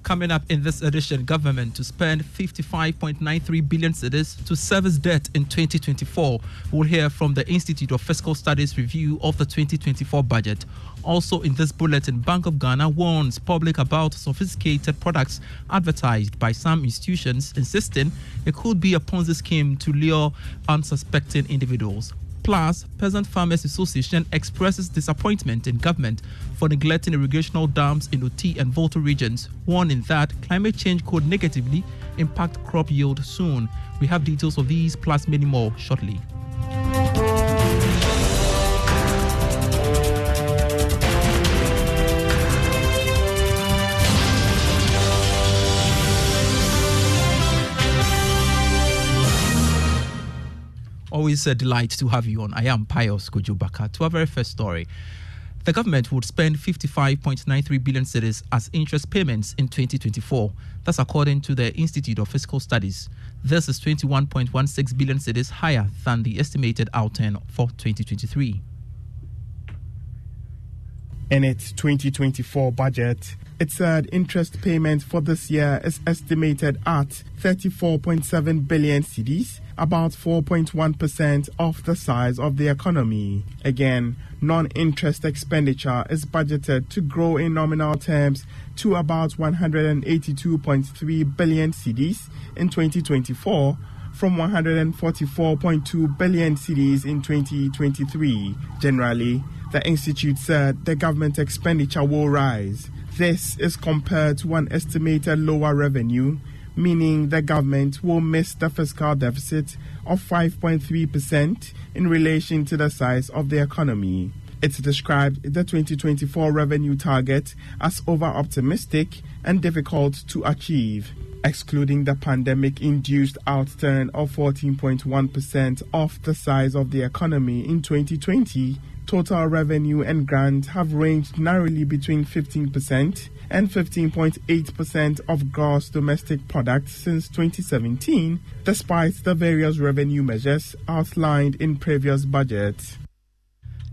Coming up in this edition, government to spend 55.93 billion cedis to service debt in 2024. We'll hear from the Institute of Fiscal Studies review of the 2024 budget. Also in this bulletin, Bank of Ghana warns public about sophisticated products advertised by some institutions, insisting it could be a Ponzi scheme to lure unsuspecting individuals. Plus, Peasant Farmers Association expresses disappointment in government for neglecting irrigational dams in Oti and Volta regions, warning that climate change could negatively impact crop yield soon. We have details of these plus many more shortly. Always a delight to have you on. I am Pius Kujubaka. To our very first story, the government would spend 55.93 billion cedis as interest payments in 2024. That's according to the Institute of Fiscal Studies. This is 21.16 billion cedis higher than the estimated outturn for 2023. In its 2024 budget, it said interest payment for this year is estimated at 34.7 billion cedis, about 4.1% of the size of the economy. Again, non-interest expenditure is budgeted to grow in nominal terms to about 182.3 billion cedis in 2024 from 144.2 billion cedis in 2023. Generally, the institute said the government expenditure will rise. This is compared to an estimated lower revenue, meaning the government will miss the fiscal deficit of 5.3% in relation to the size of the economy. It described the 2024 revenue target as over-optimistic and difficult to achieve. Excluding the pandemic-induced outturn of 14.1% of the size of the economy in 2020, total revenue and grants have ranged narrowly between 15% and 15.8% of gross domestic product since 2017, despite the various revenue measures outlined in previous budgets.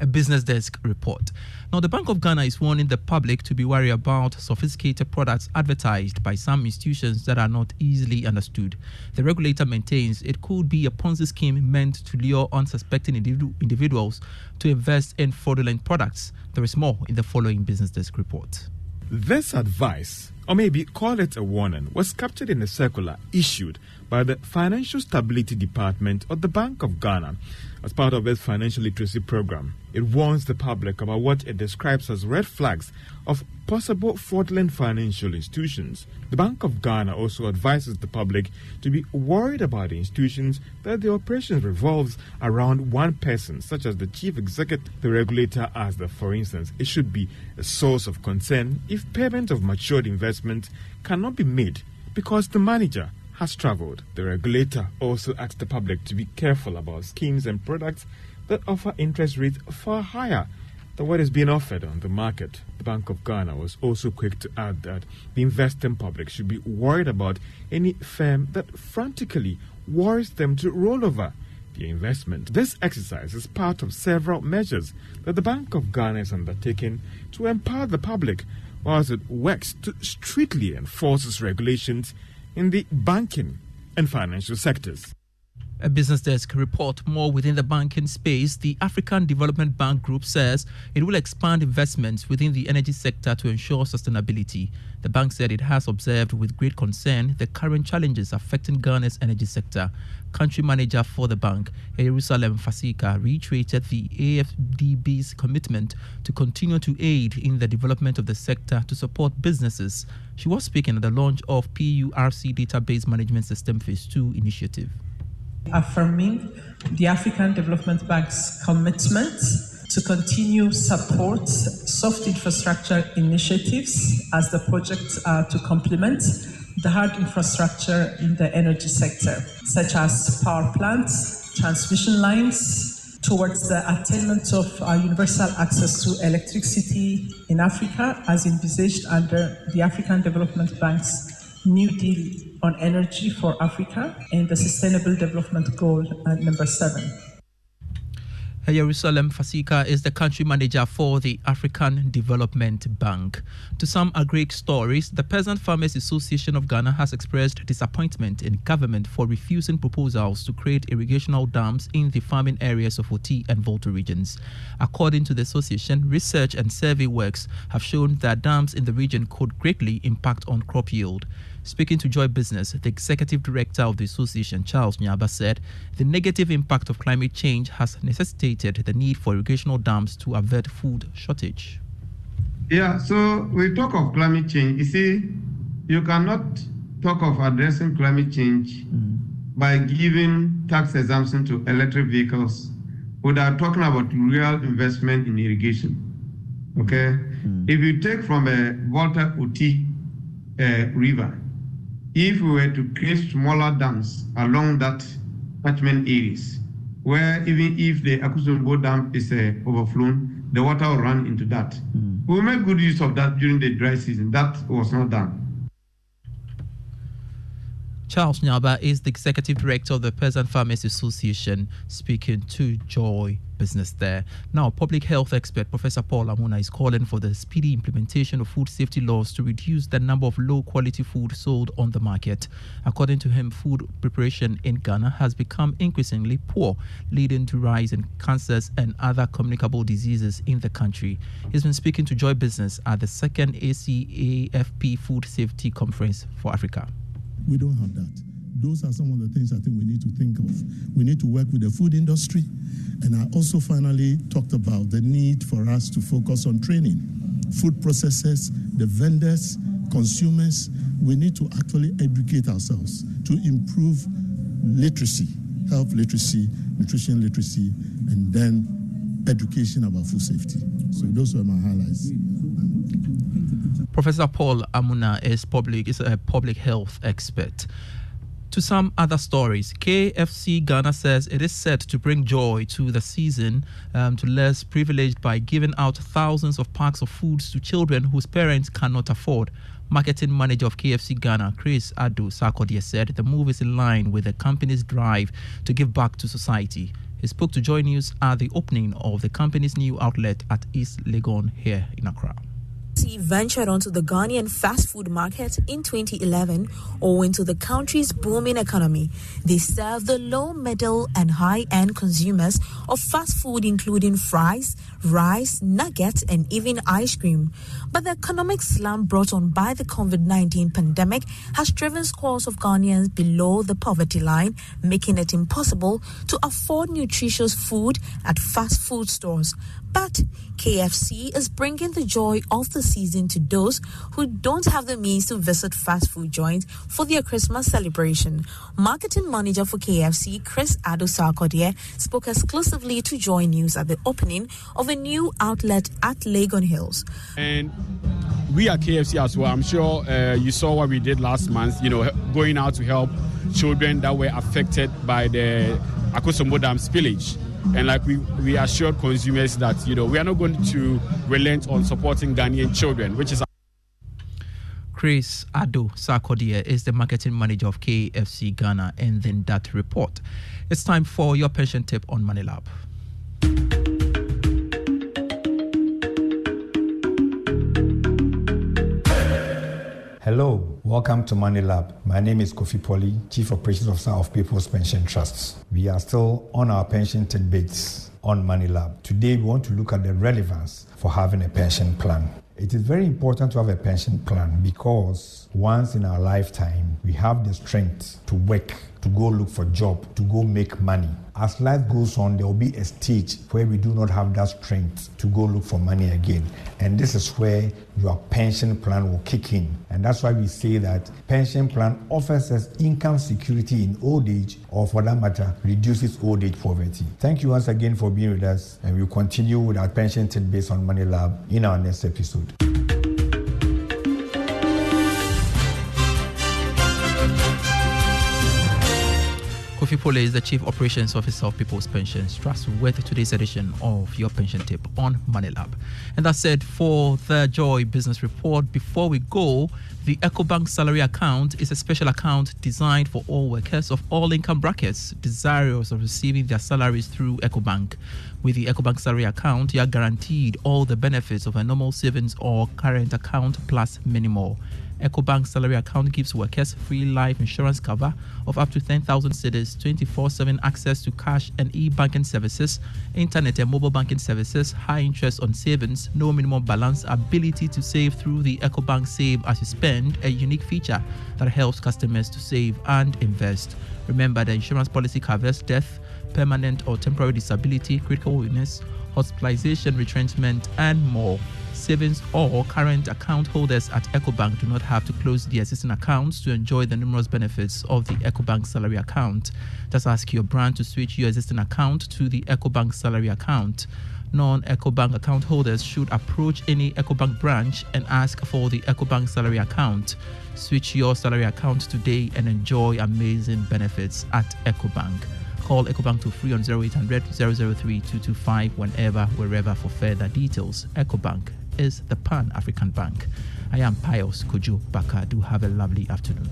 A Business Desk report. Now, the Bank of Ghana is warning the public to be wary about sophisticated products advertised by some institutions that are not easily understood. The regulator maintains it could be a Ponzi scheme meant to lure unsuspecting individuals to invest in fraudulent products. There is more in the following Business Desk report. This advice, or maybe call it a warning, was captured in a circular issued by the Financial Stability Department of the Bank of Ghana as part of its financial literacy program. It warns the public about what it describes as red flags of possible fraudulent financial institutions. The Bank of Ghana also advises the public to be worried about the institutions that the operations revolves around one person, such as the chief executive. The regulator adds that, for instance, it should be a source of concern if payment of matured investment cannot be made because the manager has traveled. The regulator also asks the public to be careful about schemes and products that offer interest rates far higher than what is being offered on the market. The Bank of Ghana was also quick to add that the investing public should be worried about any firm that frantically worries them to roll over the investment. This exercise is part of several measures that the Bank of Ghana is undertaking to empower the public whilst it works to strictly enforce its regulations in the banking and financial sectors. A Business Desk report. More within the banking space, the African Development Bank Group says it will expand investments within the energy sector to ensure sustainability. The bank said it has observed with great concern the current challenges affecting Ghana's energy sector. Country manager for the bank, Jerusalem Fasika, reiterated the AFDB's commitment to continue to aid in the development of the sector to support businesses. She was speaking at the launch of PURC Database Management System Phase 2 initiative. Affirming the African Development Bank's commitment to continue support soft infrastructure initiatives as the projects are to complement the hard infrastructure in the energy sector, such as power plants, transmission lines, towards the attainment of universal access to electricity in Africa as envisaged under the African Development Bank's New Deal on Energy for Africa and the Sustainable Development Goal number 7. Jerusalem Fasika is the country manager for the African Development Bank. To some agric stories, the Peasant Farmers Association of Ghana has expressed disappointment in government for refusing proposals to create irrigational dams in the farming areas of Oti and Volta regions. According to the association, research and survey works have shown that dams in the region could greatly impact on crop yield. Speaking to Joy Business, the executive director of the association, Charles Nyaba, said the negative impact of climate change has necessitated the need for irrigational dams to avert food shortage. Yeah, so we talk of climate change. You see, you cannot talk of addressing climate change by giving tax exemption to electric vehicles without talking about real investment in irrigation. Okay? If you take from a Volta Oti river, if we were to create smaller dams along that catchment areas, where even if the Akosombo Dam is overflown, the water will run into that. We will make good use of that during the dry season. That was not done. Charles Nyaba is the executive director of the Peasant Farmers Association, speaking to Joy Business there. Now, public health expert Professor Paul Amuna is calling for the speedy implementation of food safety laws to reduce the number of low-quality food sold on the market. According to him, food preparation in Ghana has become increasingly poor, leading to rise in cancers and other communicable diseases in the country. He's been speaking to Joy Business at the second ACAFP Food Safety Conference for Africa. We don't have that. Those are some of the things I think we need to think of. We need to work with the food industry. And I also finally talked about the need for us to focus on training. Food processors, the vendors, consumers, we need to actually educate ourselves to improve literacy, health literacy, nutrition literacy, and then education about food safety. So those were my highlights. Professor Paul Amuna is a public health expert. To some other stories, KFC Ghana says it is set to bring joy to the season to less privileged by giving out thousands of packs of foods to children whose parents cannot afford. Marketing manager of KFC Ghana, Chris Ado Sarkodie, said the move is in line with the company's drive to give back to society. He spoke to Joy News at the opening of the company's new outlet at East Legon here in Accra. Ventured onto the Ghanaian fast food market in 2011 owing to the country's booming economy. They serve the low, middle and high-end consumers of fast food including fries, rice, nuggets and even ice cream. But the economic slump brought on by the COVID-19 pandemic has driven scores of Ghanaians below the poverty line, making it impossible to afford nutritious food at fast food stores. But KFC is bringing the joy of the season to those who don't have the means to visit fast food joints for their Christmas celebration. Marketing manager for KFC, Chris Ado Sarkodie, spoke exclusively to Joy News at the opening of a new outlet at Legon Hills. And we are KFC as well. I'm sure you saw what we did last month, going out to help children that were affected by the Akosombo Dam spillage. And like we assured consumers that, we are not going to relent on supporting Ghanaian children, which is... Chris Ado Sarkodie is the marketing manager of KFC Ghana, and then that report. It's time for your pension tip on Money Lab. Hello, welcome to Money Lab. My name is Kofi Poli, Chief Operations Officer of People's Pension Trusts. We are still on our pension tidbits on Money Lab. Today, we want to look at the relevance for having a pension plan. It is very important to have a pension plan because once in our lifetime, we have the strength to work, to go look for a job, to go make money. As life goes on, there will be a stage where we do not have that strength to go look for money again. And this is where your pension plan will kick in. And that's why we say that pension plan offers us income security in old age, or for that matter, reduces old age poverty. Thank you once again for being with us, and we'll continue with our pension tidbits on Money Lab in our next episode. Kofi Pole is the Chief Operations Officer of People's Pensions Trust with today's edition of Your Pension Tip on Money Lab. And that's it for the Joy Business Report. Before we go, the EcoBank Salary Account is a special account designed for all workers of all income brackets desirous of receiving their salaries through EcoBank. With the EcoBank Salary Account, you are guaranteed all the benefits of a normal savings or current account plus many more. EcoBank Salary Account gives workers free life insurance cover of up to 10,000 cedis, 24/7 access to cash and e-banking services, internet and mobile banking services, high interest on savings, no minimum balance, ability to save through the EcoBank Save as you spend, a unique feature that helps customers to save and invest. Remember, the insurance policy covers death, permanent or temporary disability, critical illness, hospitalization, retrenchment, and more. Savings or current account holders at EcoBank do not have to close the existing accounts to enjoy the numerous benefits of the EcoBank Salary Account. Just ask your brand to switch your existing account to the EcoBank Salary Account. Non-EcoBank account holders should approach any EcoBank branch and ask for the EcoBank Salary Account. Switch your salary account today and enjoy amazing benefits at EcoBank. Call EcoBank to free on 0800 003 225 whenever, wherever for further details. EcoBank is the Pan-African Bank. I am Pius Kojo Baka. Do have a lovely afternoon.